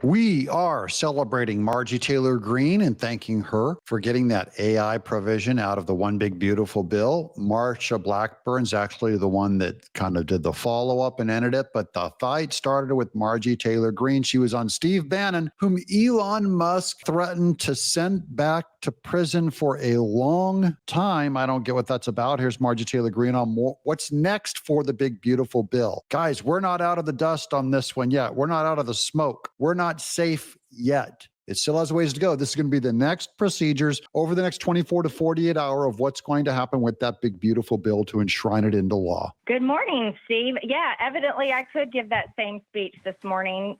We are celebrating Marjorie Taylor Greene and thanking her for getting that AI provision out of the One Big Beautiful Bill. Marsha Blackburn's actually the one that kind of did the follow-up and ended it, but the fight started with Marjorie Taylor Greene. She was on Steve Bannon, whom Elon Musk threatened to send back to prison for a long time. I don't get what that's about. Here's Marjorie Taylor Greene on what's next for the Big Beautiful Bill. Guys, we're not out of the dust on this one yet. We're not out of the smoke. We're not safe yet. It still has a ways to go. This is going to be the next procedures over the next 24 to 48 hours of what's going to happen with that Big Beautiful Bill to enshrine it into law. Good morning, Steve. Yeah, evidently I could give that same speech this morning.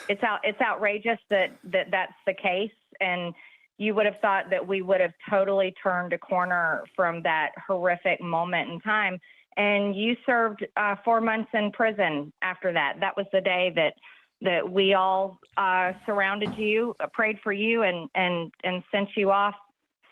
It's outrageous that that's the case, and you would have thought that we would have totally turned a corner from that horrific moment in time. And you served 4 months in prison after that. That was the day that we all surrounded you, prayed for you, and sent you off,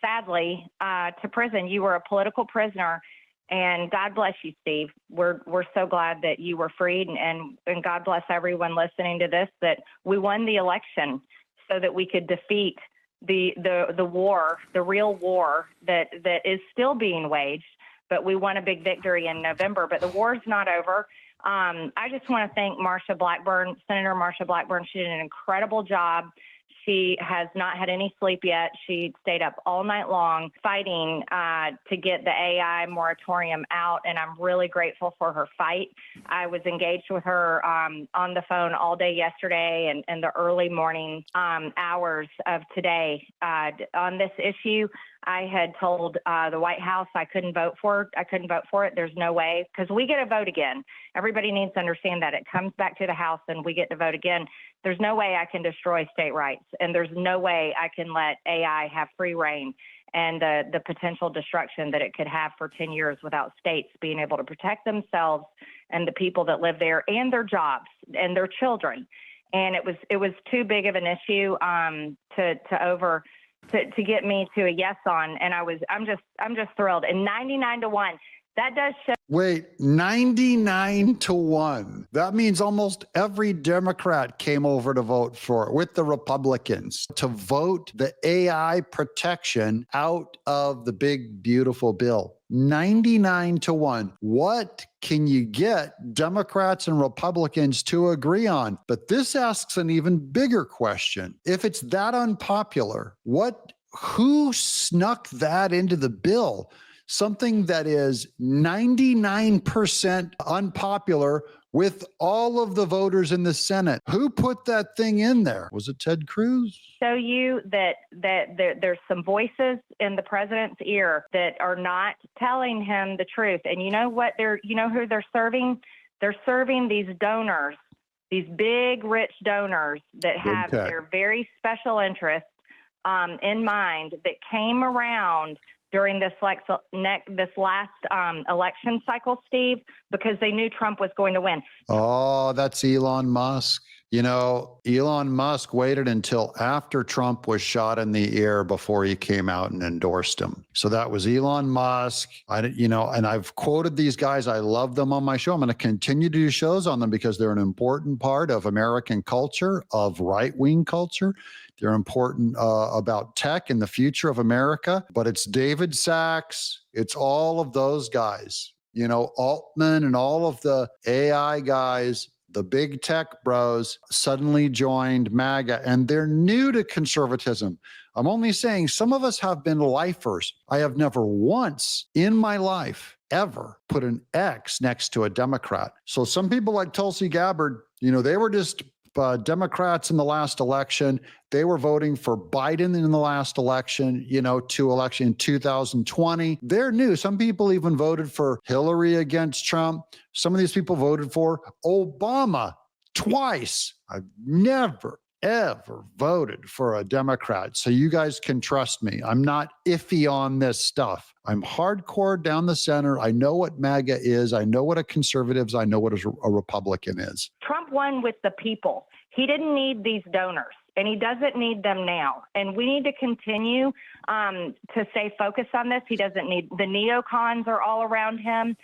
sadly, to prison. You were a political prisoner, and God bless you, Steve. We're so glad that you were freed, and God bless everyone listening to this, that we won the election so that we could defeat the war, the real war that is still being waged. But we won a big victory in November. But the war's not over. I just want to thank Marsha Blackburn, Senator Marsha Blackburn. She did an incredible job. She has not had any sleep yet. She stayed up all night long fighting to get the AI moratorium out, and I'm really grateful for her fight. I was engaged with her on the phone all day yesterday and the early morning hours of today on this issue. I had told the White House I couldn't vote for it. There's no way, because we get to vote again. Everybody needs to understand that. It comes back to the House and we get to vote again. There's no way I can destroy state rights, and there's no way I can let AI have free reign and the potential destruction that it could have for 10 years without states being able to protect themselves and the people that live there and their jobs and their children. And it was too big of an issue to get me to a yes on, and I'm just thrilled. And 99-1, that does show. Wait, 99-1. That means almost every Democrat came over to vote for it with the Republicans to vote the AI protection out of the Big Beautiful Bill. 99-1. What can you get Democrats and Republicans to agree on? But this asks an even bigger question. If it's that unpopular, who snuck that into the bill? Something that is 99% unpopular with all of the voters in the Senate. Who put that thing in there? Was it Ted Cruz? Show you that there's some voices in the president's ear that are not telling him the truth. And you know what? You know who they're serving? They're serving these donors, these big, rich donors that have their very special interests in mind, that came around during this last election cycle, Steve, because they knew Trump was going to win. Oh, that's Elon Musk. You know, Elon Musk waited until after Trump was shot in the ear before he came out and endorsed him. So that was Elon Musk. And I've quoted these guys. I love them on my show. I'm going to continue to do shows on them because they're an important part of American culture, of right-wing culture. They're important about tech and the future of America. But it's David Sachs. It's all of those guys, Altman and all of the AI guys. The big tech bros suddenly joined MAGA, and they're new to conservatism. I'm only saying some of us have been lifers. I have never once in my life ever put an X next to a Democrat. So some people like Tulsi Gabbard, they were just Democrats in the last election. They were voting for Biden in the last election, election in 2020. They're new. Some people even voted for Hillary against Trump. Some of these people voted for Obama twice. I've never, ever voted for a Democrat. So you guys can trust me. I'm not iffy on this stuff. I'm hardcore down the center. I know what MAGA is. I know what a conservative is. I know what a Republican is. Trump won with the people. He didn't need these donors, and he doesn't need them now. And we need to continue to stay focused on this. He doesn't need the neocons are all around him,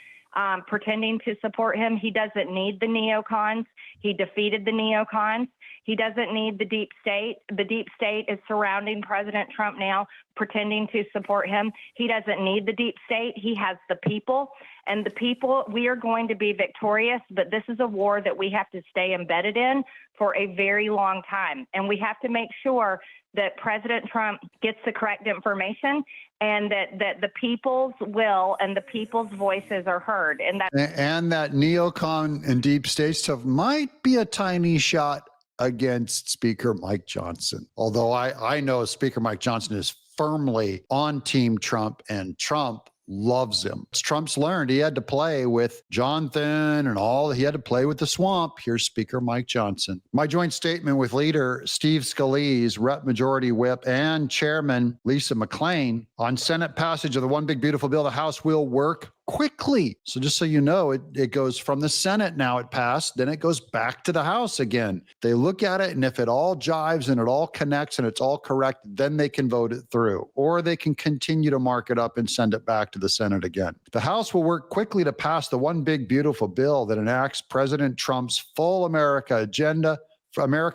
pretending to support him. He doesn't need the neocons. He defeated the neocons. He doesn't need the deep state. The deep state is surrounding President Trump now, pretending to support him. He doesn't need the deep state. He has the people. And the people, we are going to be victorious, but this is a war that we have to stay embedded in for a very long time. And we have to make sure that President Trump gets the correct information and that the people's will and the people's voices are heard. And that neocon and deep state stuff might be a tiny shot against Speaker Mike Johnson. Although I know Speaker Mike Johnson is firmly on Team Trump, and Trump loves him. Trump's learned he had to play with Jonathan and all. He had to play with the swamp. Here's Speaker Mike Johnson. My joint statement with leader Steve Scalise, Rep Majority Whip, and Chairman Lisa McClain on Senate passage of the One Big Beautiful Bill. The House will work quickly. So just so you know, it goes from the Senate now, it passed, then it goes back to the House again. They look at it, and if it all jives and it all connects and it's all correct, then they can vote it through, or they can continue to mark it up and send it back to the Senate again. The House will work quickly to pass the One Big Beautiful Bill that enacts President Trump's full America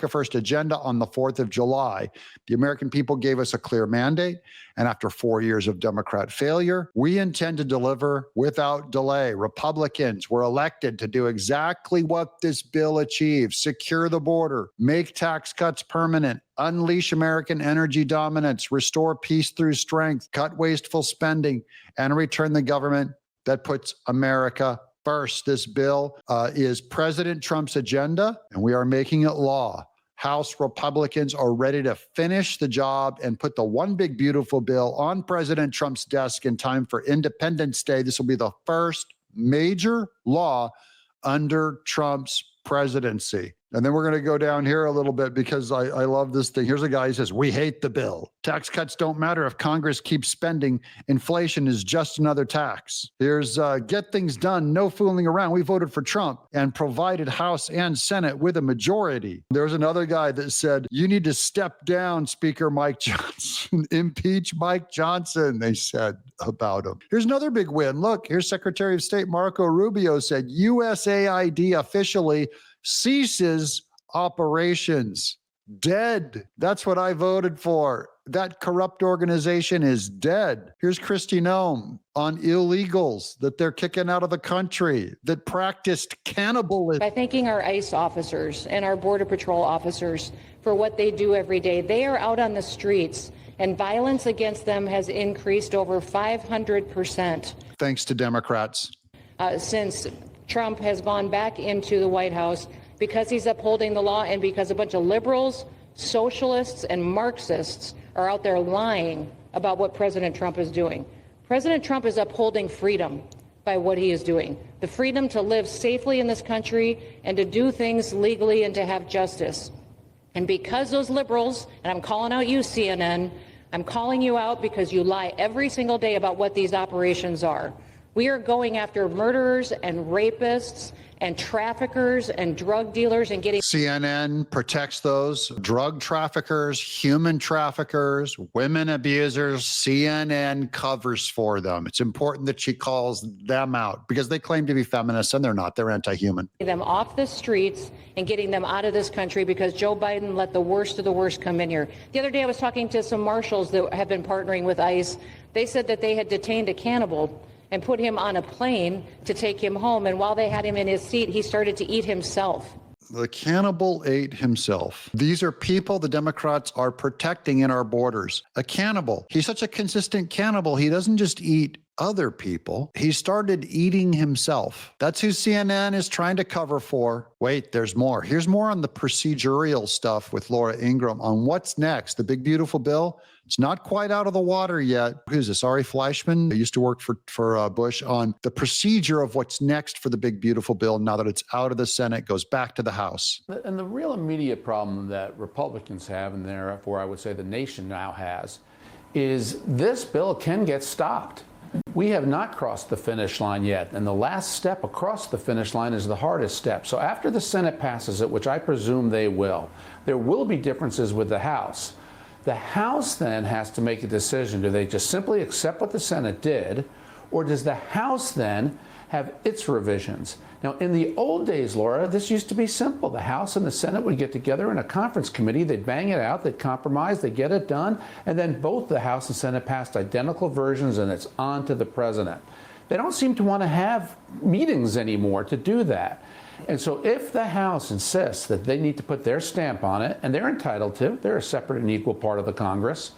First agenda on the 4th of July. The American people gave us a clear mandate, and after 4 years of Democrat failure, we intend to deliver without delay. Republicans were elected to do exactly what this bill achieves: secure the border, make tax cuts permanent, unleash American energy dominance, restore peace through strength, cut wasteful spending, and return the government that puts America first. This bill is President Trump's agenda, and we are making it law. House Republicans are ready to finish the job and put the One Big Beautiful Bill on President Trump's desk in time for Independence Day. This will be the first major law under Trump's presidency. And then we're going to go down here a little bit because I love this thing. Here's a guy who says, we hate the bill. Tax cuts don't matter if Congress keeps spending. Inflation is just another tax. Here's get things done, no fooling around. We voted for Trump and provided House and Senate with a majority. There's another guy that said, you need to step down, Speaker Mike Johnson. Impeach Mike Johnson, they said about him. Here's another big win. Look, here's Secretary of State Marco Rubio said USAID officially ceases operations. Dead. That's what I voted for. That corrupt organization is dead. Here's Kristi Noem on illegals that they're kicking out of the country that practiced cannibalism. By thanking our ICE officers and our Border Patrol officers for what they do every day. They are out on the streets, and violence against them has increased over 500%. Thanks to Democrats. Since Trump has gone back into the White House, because he's upholding the law and because a bunch of liberals, socialists, and Marxists are out there lying about what President Trump is doing. President Trump is upholding freedom by what he is doing. The freedom to live safely in this country and to do things legally and to have justice. And because those liberals, and I'm calling out you, CNN, I'm calling you out because you lie every single day about what these operations are. We are going after murderers and rapists and traffickers and drug dealers and getting... CNN protects those drug traffickers, human traffickers, women abusers. CNN covers for them. It's important that she calls them out because they claim to be feminists and they're not. They're anti-human. Them off the streets and getting them out of this country because Joe Biden let the worst of the worst come in here. The other day I was talking to some marshals that have been partnering with ICE. They said that they had detained a cannibal and put him on a plane to take him home. And while they had him in his seat, he started to eat himself. The cannibal ate himself. These are people the Democrats are protecting in our borders. A cannibal. He's such a consistent cannibal. He doesn't just eat other people. He started eating himself. That's who CNN is trying to cover for. Wait, there's more. Here's more on the procedural stuff with Laura Ingraham on what's next. The big, beautiful bill. It's not quite out of the water yet. Who's this? Ari Fleischman. I used to work for Bush on the procedure of what's next for the big, beautiful bill. Now that it's out of the Senate, goes back to the House. And the real immediate problem that Republicans have, and therefore I would say the nation now has, is this bill can get stopped. We have not crossed the finish line yet, and the last step across the finish line is the hardest step. So after the Senate passes it, which I presume they will, there will be differences with the House. The House then has to make a decision. Do they just simply accept what the Senate did, or does the House then have its revisions. Now, in the old days, Laura, this used to be simple. The House and the Senate would get together in a conference committee, they'd bang it out, they'd compromise, they'd get it done, and then both the House and Senate passed identical versions, and it's on to the president. They don't seem to want to have meetings anymore to do that. And so if the House insists that they need to put their stamp on it, and they're entitled to, they're a separate and equal part of the Congress,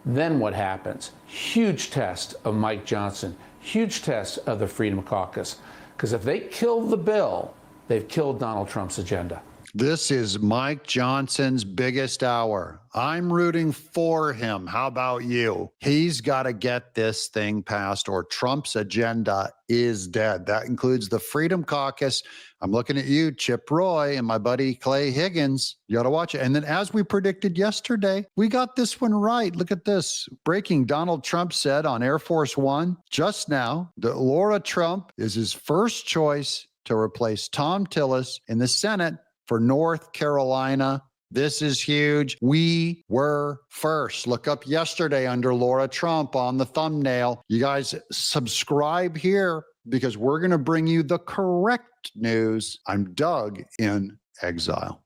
then what happens? Huge test of Mike Johnson, huge test of the Freedom Caucus. Because if they kill the bill, they've killed Donald Trump's agenda. This is Mike Johnson's biggest hour. I'm rooting for him. How about you? He's got to get this thing passed or Trump's agenda is dead. That includes the Freedom Caucus. I'm looking at you, Chip Roy, and my buddy Clay Higgins. You got to watch it. And then as we predicted yesterday, we got this one right. Look at this. Breaking, Donald Trump said on Air Force One just now that Laura Trump is his first choice to replace Tom Tillis in the Senate for North Carolina. This is huge. We were first. Look up yesterday under Laura Trump on the thumbnail. You guys subscribe here because we're going to bring you the correct news. I'm Doug in Exile.